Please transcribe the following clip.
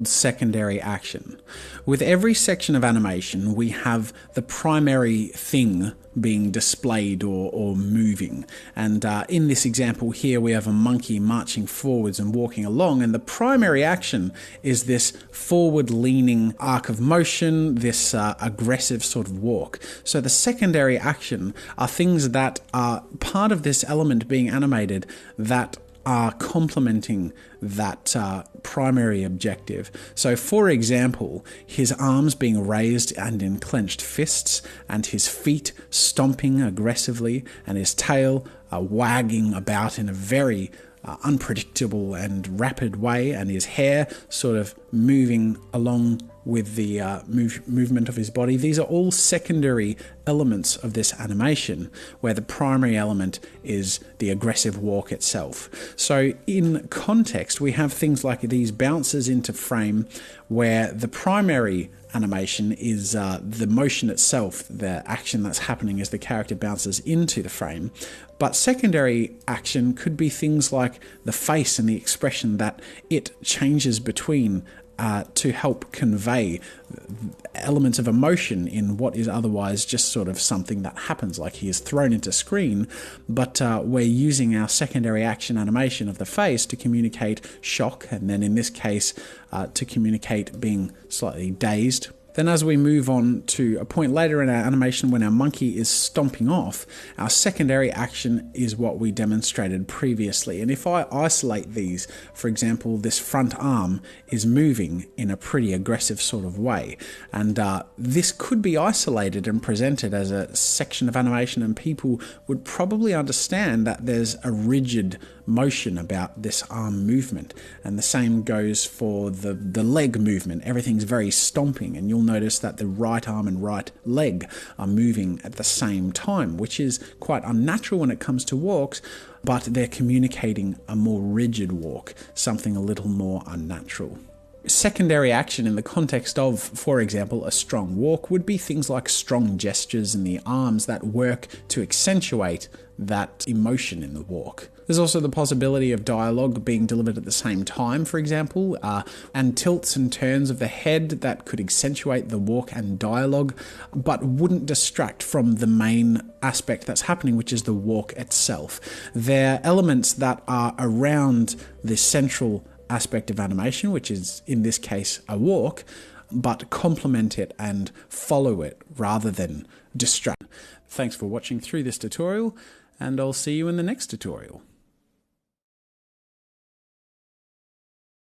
secondary action. With every section of animation, we have the primary thing being displayed or moving. And in this example here, we have a monkey marching forwards and walking along, and the primary action is this forward-leaning arc of motion, this aggressive sort of walk. So the secondary action are things that are part of this element being animated that are complementing that primary objective. So for example, his arms being raised and in clenched fists, and his feet stomping aggressively, and his tail wagging about in a very unpredictable and rapid way, and his hair sort of moving along with the movement of his body. These are all secondary elements of this animation, where the primary element is the aggressive walk itself. So in context, we have things like these bounces into frame, where the primary animation is the motion itself, the action that's happening as the character bounces into the frame. But secondary action could be things like the face and the expression that it changes between to help convey elements of emotion in what is otherwise just sort of something that happens, like he is thrown into screen, but we're using our secondary action animation of the face to communicate shock, and then in this case to communicate being slightly dazed. Then as we move on to a point later in our animation when our monkey is stomping off, our secondary action is what we demonstrated previously. And if I isolate these, for example, this front arm is moving in a pretty aggressive sort of way. And this could be isolated and presented as a section of animation, and people would probably understand that there's a rigid motion about this arm movement. And the same goes for the leg movement. Everything's very stomping, and you'll notice that the right arm and right leg are moving at the same time, which is quite unnatural when it comes to walks, but they're communicating a more rigid walk, something a little more unnatural. Secondary action in the context of, for example, a strong walk would be things like strong gestures in the arms that work to accentuate that emotion in the walk. There's also the possibility of dialogue being delivered at the same time, for example, and tilts and turns of the head that could accentuate the walk and dialogue, but wouldn't distract from the main aspect that's happening, which is the walk itself. They're elements that are around the central aspect of animation, which is in this case a walk, but complement it and follow it rather than distract. Thanks for watching through this tutorial, and I'll see you in the next tutorial.